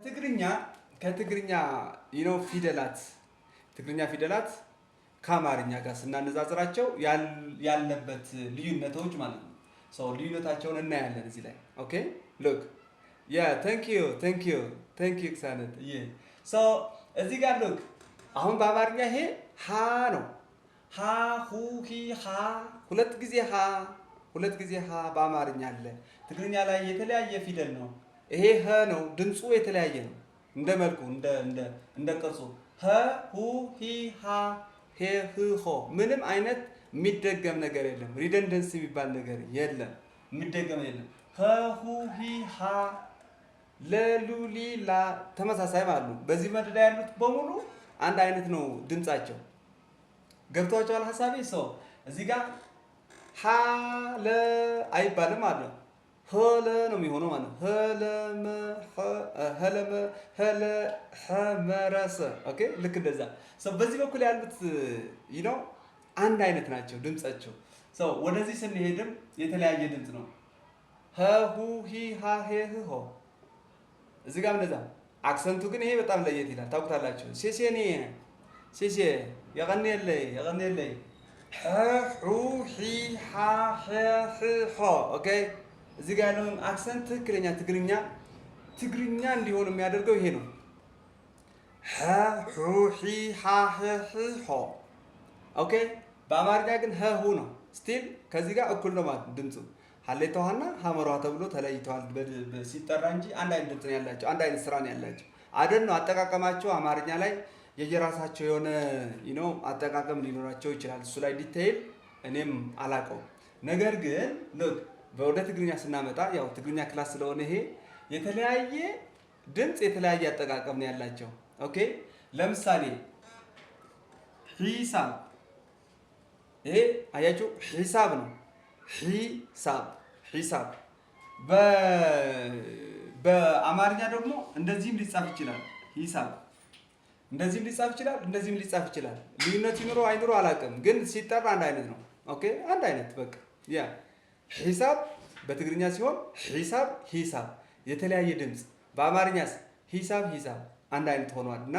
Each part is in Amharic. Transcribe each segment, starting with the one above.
ትግርኛ ከትግርኛ ፊደላት ትግርኛ ፊደላት ከአማርኛ ጋር ስናነጻጽራቸው ያለበት ልዩነቶች ማለት ነው። ልዩነታቸውን እናያለን እዚህ ላይ። ኦኬ ሉክ ቴንክ ዩ ክሳነት እዚህ ጋር ሉክ አሁን በአማርኛ ይሄ ሀ ነው። ሀ ሁ ሂ ሀ ሁለት ጊዜ ሀ በአማርኛ አለ። ትግርኛ ላይ የተለያየ ፊደል ነው። ይሄ ሀ ነው። ድምፁ የተለያየ ነው። እንደ መልኩ እንደ ቅርጹ ሀ ሁ ሂ ሃ ሄ ህ ሆ ምንም አይነት የሚደገም ነገር የለም። ሪደንደንስ የሚባል ነገር የለም። የሚደገም የለም። ሀ ሁ ሂ ሃ ለሉሊ ላ ተመሳሳይ ማለት ነው። በዚህ መደዳ ያሉት በሙሉ አንድ አይነት ነው ድምጻቸው። ገብቷቸዋል ሀሳቤ? እዚህ ጋር ሀ ለ አይባልም ማለት ነው። ሀለ ነው የሚሆነው ማለት ነው። ሀለመረሰ ኦኬ። ልክ እንደዛ በዚህ በኩል ያሉት አንድ አይነት ናቸው ድምጻቸው። ወደዚህ ስንሄድም የተለያየ ድምፅ ነው። ሀ ሁ ሂ ሃ ሄ ህ ሆ እዚህ ጋር እንደዛ። አክሰንቱ ግን ይሄ በጣም ለየት ይላል። ታውቁታላችሁ። ሴሴኔ ሴሴ የቀኔለይ ሐ ሑ ሒ ሃ ሄ ህ ሆ ኦኬ። እዚህ ጋር ያለውን አክሰንት ትክክለኛ ትግርኛ እንዲሆን የሚያደርገው ይሄ ነው። ሐ ሑ ሒ ሃ ህ ህ ሆ ኦኬ። በአማርኛ ግን ሁ ነው። ስቲል ከዚህ ጋር እኩል ነው ማለት ድምፁ። ሀሌታ ውሃና ሀመሯ ተብሎ ተለይተዋል ሲጠራ እንጂ አንድ አይነት ድምፅ ነው ያላቸው፣ አንድ አይነት ስራ ነው ያላቸው። አደን ነው አጠቃቀማቸው። አማርኛ ላይ የየራሳቸው የሆነ አጠቃቀም ሊኖራቸው ይችላል። እሱ ላይ ዲቴይል እኔም አላውቀውም። ነገር ግን ወደ ትግርኛ ስናመጣ ያው ትግርኛ ክላስ ስለሆነ ይሄ የተለያየ ድምፅ የተለያየ አጠቃቀም ነው ያላቸው። ኦኬ ለምሳሌ ሂሳብ፣ ይሄ አያችሁ ሂሳብ ነው። ሂሳብ በአማርኛ ደግሞ እንደዚህም ሊጻፍ ይችላል። ሂሳብ እንደዚህም ሊጻፍ ይችላል፣ እንደዚህም ሊጻፍ ይችላል። ልዩነት ይኑረው አይኑረው አላውቅም፣ ግን ሲጠራ አንድ አይነት ነው። ኦኬ አንድ አይነት በቃ ያ ሂሳብ በትግርኛ ሲሆን ሂሳብ የተለያየ ድምፅ። በአማርኛስ ሂሳብ አንድ አይነት ሆኗል። እና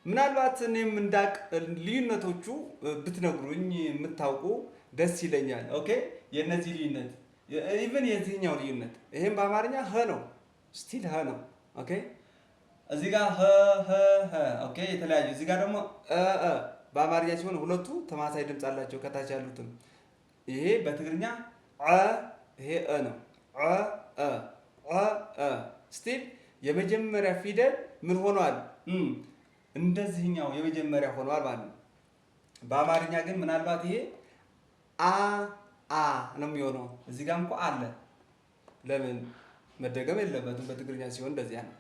ምናልባት እኔም እንዳቅ ልዩነቶቹ ብትነግሩኝ የምታውቁ ደስ ይለኛል። ኦኬ የነዚህ ልዩነት ኢቭን የዚህኛው ልዩነት ይሄም በአማርኛ ሀ ነው፣ ስቲል ሀ ነው። ኦኬ እዚህ ጋር ሀ ኦኬ የተለያዩ። እዚህ ጋር ደግሞ በአማርኛ ሲሆን ሁለቱ ተማሳይ ድምፅ አላቸው ከታች ያሉትም። ይሄ በትግርኛ ይሄ ነው። ስቲል የመጀመሪያ ፊደል ምን ሆኗል? እንደዚህኛው የመጀመሪያ ሆኗል ማለት ነው። በአማርኛ ግን ምናልባት ይሄ አ ነው የሚሆነው። እዚህ ጋር እንኳን አለ። ለምን መደገም የለበትም። በትግርኛ ሲሆን እንደዚያ ነው።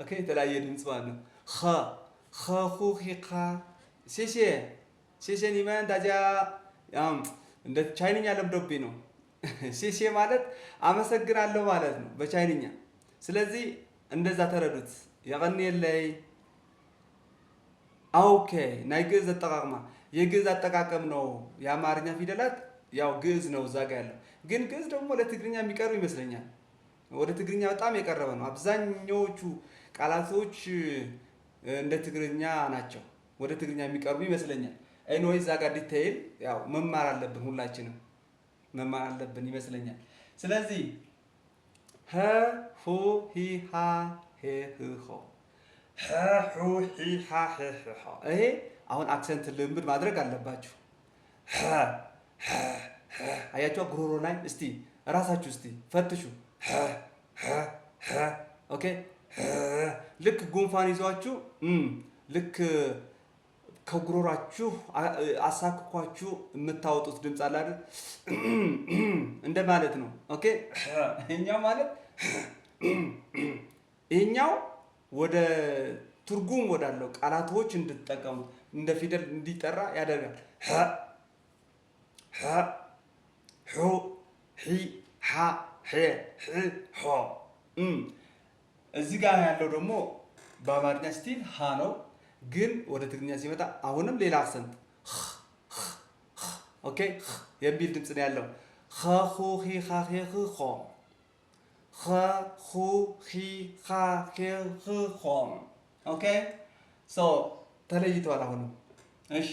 ኦኬ የተለያየ ድምፅ ማለት ነው። ሴሴ ኒመን ታዲያ እንደ ቻይንኛ ለምዶብኝ ነው። ሴሴ ማለት አመሰግናለሁ ማለት ነው በቻይንኛ። ስለዚህ እንደዛ ተረዱት። የቀኔለይ ኦኬ ናይ ግዕዝ አጠቃቅማ የግዕዝ አጠቃቀም ነው። የአማርኛ ፊደላት ያው ግዕዝ ነው እዛ ጋ ያለው። ግን ግዕዝ ደግሞ ለትግርኛ የሚቀርብ ይመስለኛል። ወደ ትግርኛ በጣም የቀረበ ነው። አብዛኛዎቹ ቃላቶች እንደ ትግርኛ ናቸው። ወደ ትግርኛ የሚቀርቡ ይመስለኛል። ኤኒዌይ እዛ ጋር ዲቴይል ያው መማር አለብን፣ ሁላችንም መማር አለብን ይመስለኛል። ስለዚህ ሀ ሁ ሂ ሃ ሄ ህ ሆ ይሄ አሁን አክሰንት ልምድ ማድረግ አለባችሁ። አያችሁ ጉሮሮ ላይ እስቲ እራሳችሁ እስቲ ፈትሹ። ኦኬ ልክ ጉንፋን ይዟችሁ ልክ ከጉሮራችሁ አሳክኳችሁ የምታወጡት ድምፅ አለ አይደል? እንደማለት ነው። ኦኬ ይሄኛው ማለት ይሄኛው ወደ ትርጉም ወዳለው ቃላቶች እንድትጠቀሙ እንደ ፊደል እንዲጠራ ያደርጋል። ሑ ሒ ሃ ሄ ህ ሆ እዚህ ጋር ያለው ደግሞ በአማርኛ ስቲል ሀ ነው፣ ግን ወደ ትግርኛ ሲመጣ አሁንም ሌላ አክሰንት ኦኬ የሚል ድምፅ ነው ያለው። ኸ ኹ ኺ ኻ ኼ ኽ ኾ ኸ ኹ ኺ ኻ ኼ ኽ ኾ ኦኬ ሶ ተለይተዋል አሁንም። እሺ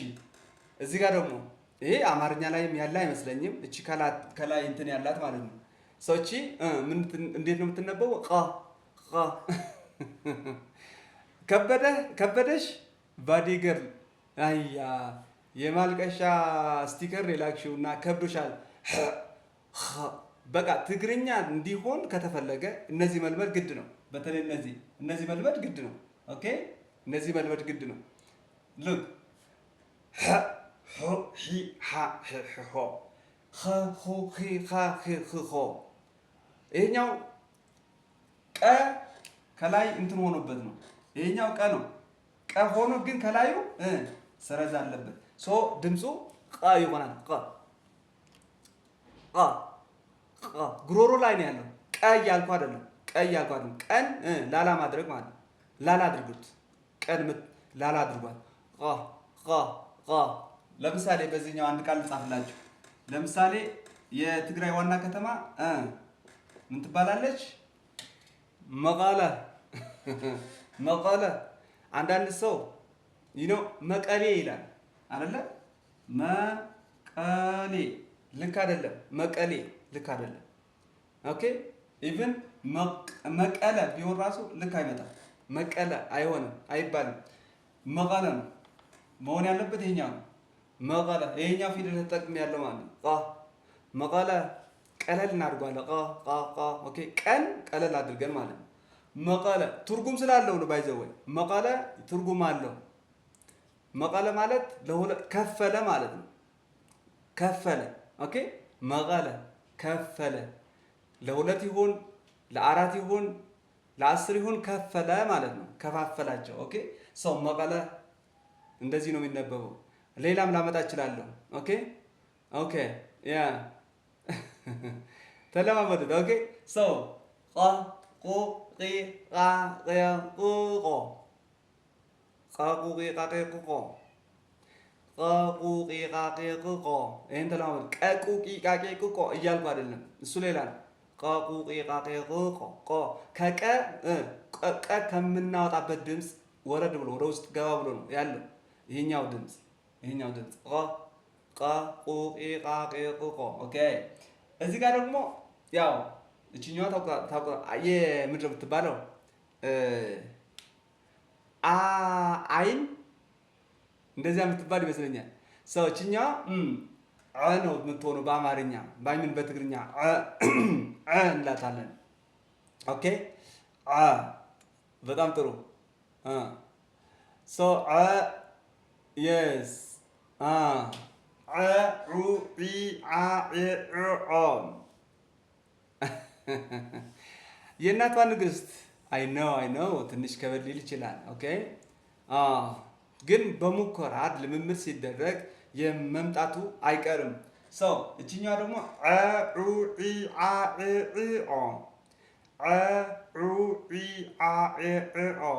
እዚህ ጋር ደግሞ ይሄ አማርኛ ላይም ያለ አይመስለኝም። እቺ ከላይ እንትን ያላት ማለት ነው። ሰውቺ እንዴት ነው የምትነበው? ቃ ቃ ከበደሽ ባዲገር አያ የማልቀሻ ስቲከር የላክሽው እና ከብዶሻል። በቃ ትግርኛ እንዲሆን ከተፈለገ እነዚህ መልመድ ግድ ነው። በተለይ እነዚህ መልመድ ግድ ነው። ኦኬ እነዚህ መልመድ ግድ ነው። ሉክ ሆ ሂ ሃ ሄ ሆ ኸ ሁ ኺ ኻ ኺ ኽ ኾ ይሄኛው ቀ ከላይ እንትን ሆኖበት ነው። ይሄኛው ቀ ነው። ቀ ሆኖ ግን ከላዩ ሰረዝ አለበት። ሶ ድምፁ ቃ ይሆናል። ቃ ጉሮሮ ላይ ነው ያለው። ቀ እያልኩ አይደለም። ቀን ላላ ማድረግ ማለት ነው። ላላ አድርጉት። ቀን ላላ አድርጓል። ለምሳሌ በዚህኛው አንድ ቃል ልጻፍላችሁ። ለምሳሌ የትግራይ ዋና ከተማ ምን ትባላለች? መቀለ። አንዳንድ ሰው መቀሌ ይላል አይደለ? መቀሌ ልክ አይደለም። መቀሌ ልክ አይደለም። ኦኬ ኢቭን መቀለ ቢሆን ራሱ ልክ አይመጣም። መቀለ አይሆንም፣ አይባልም። መቀለ ነው መሆን ያለበት። ይሄኛው ነው መቀለ። ይሄኛው ፊደል ተጠቅሜ ያለው ማለት ነው። መቀለ ቀለል እናድርጓለን። ኦኬ ቀን ቀለል አድርገን ማለት ነው። መቀለ ትርጉም ስላለው ነው። ባይዘወይ መቀለ ትርጉም አለው። መቀለ ማለት ከፈለ ማለት ነው። ከፈለ። ኦኬ መቀለ ከፈለ። ለሁለት ይሁን ለአራት ይሁን ለ10 ይሁን ከፈለ ማለት ነው። ከፋፈላቸው። ኦኬ ሰው መቀለ እንደዚህ ነው የሚነበበው። ሌላም ላመጣ እችላለሁ። ኦኬ ያ ተለማመዱት። ኦኬ ሰው ቃ ቁ ቂ ቃ ቄ ቁ ቆ ቃ ቁ ቂ ቃ ቄ ቁ ቆ ቃ ቁ ቂ ቃ ቄ ቁ ቆ። ይሄን ተለማመዱ። ቀ ቁ ቂ ቃ ቄ ቁ ቆ እያልኩ አይደለም፣ እሱ ሌላ ነው። ቃ ቁ ቂ ቃ ቄ ቁ ቆ ከቀ ከምናወጣበት ድምፅ ወረድ ብሎ ወደ ውስጥ ገባ ብሎ ነው ያለው ይሄኛው ድምፅ ቃ ቁ ቂ ቃ ቄ ቁ ቆ። ኦኬ እዚህ ጋር ደግሞ ያው እቺኛዋ ታውቃ የምንድን ነው የምትባለው? አይን እንደዚያ የምትባል ይመስለኛል። ሰው እቺኛዋ ነው የምትሆነው በአማርኛ ባይምን በትግርኛ እንላታለን። ኦኬ በጣም ጥሩ። ሶ የስ ዑ ዒ ዓ ዕ ኦ የእናቷ ንግስት አይ ነው ትንሽ ከበድ ሊል ይችላል። ኦኬ ግን በሙከራ ልምምድ ሲደረግ የመምጣቱ አይቀርም። ሰው እቺኛዋ ደግሞ ዑ ዒ ዓ ዕ ኦ ዑ ዒ ዓ ዕ ኦ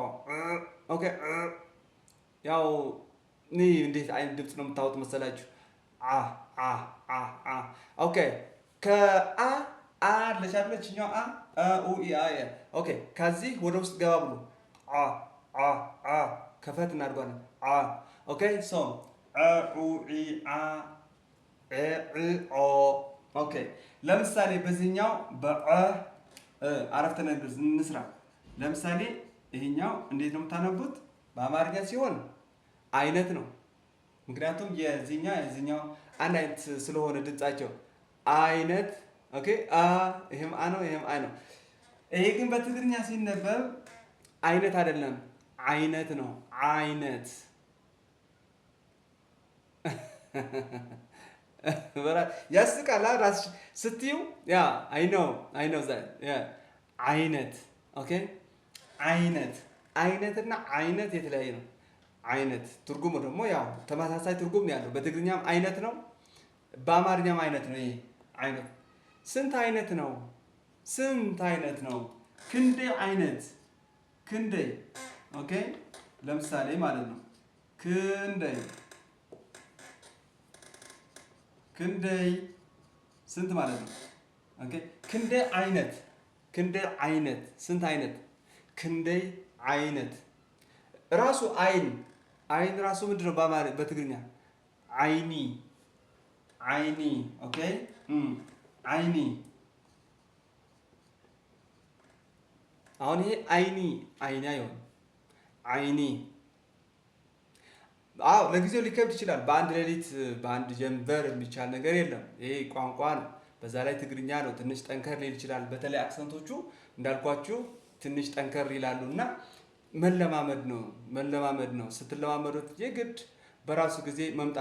ኦኬ ያው እንዴት አይነት ድምፅ ነው የምታወጡ መሰላችሁ? ኦኬ ከአ ለቻለችኛው ኡ ኢ አ ኦኬ ከዚህ ወደ ውስጥ ገባ ብሎ ከፈት እናድርጓለን። ኦኬ ሶ ኡ ኢ አ ዕ ኦ ኦኬ ለምሳሌ በዚህኛው በዐ አረፍተ ነገር እንስራ። ለምሳሌ ይሄኛው እንዴት ነው የምታነቡት? በአማርኛ ሲሆን አይነት ነው። ምክንያቱም የዚህኛው አንድ አይነት ስለሆነ ድምጻቸው አይነት። ኦኬ ይሄም አ ነው፣ ይሄም አይ ነው። ይሄ ግን በትግርኛ ሲነበብ አይነት አይደለም፣ አይነት ነው። አይነት ያስቃላ ራስሽ ስትዩ ያ አይ ነው ዛ አይነት ኦኬ አይነትና አይነት የተለያየ ነው። አይነት ትርጉሙ ደግሞ ያው ተመሳሳይ ትርጉም ነው ያለው። በትግርኛም አይነት ነው፣ በአማርኛም አይነት ነው። ይሄ አይነት ስንት አይነት ነው? ክንዴ አይነት ክንደይ ኦኬ። ለምሳሌ ማለት ነው ክንደይ ስንት ማለት ነው? ኦኬ ክንደይ አይነት ስንት አይነት? ክንደይ አይነት ራሱ አይን ራሱ ምንድነው በትግርኛ? አይኒ ኦኬ አይኒ። አሁን ይሄ አይኒ አይሆን አይኒ። አዎ ለጊዜው ሊከብድ ይችላል። በአንድ ሌሊት በአንድ ጀንበር የሚቻል ነገር የለም። ይሄ ቋንቋ ነው። በዛ ላይ ትግርኛ ነው። ትንሽ ጠንከር ሊል ይችላል። በተለይ አክሰንቶቹ እንዳልኳችሁ ትንሽ ጠንከር ይላሉ እና መለማመድ ነው። ስትለማመዱት የግድ በራሱ ጊዜ መምጣት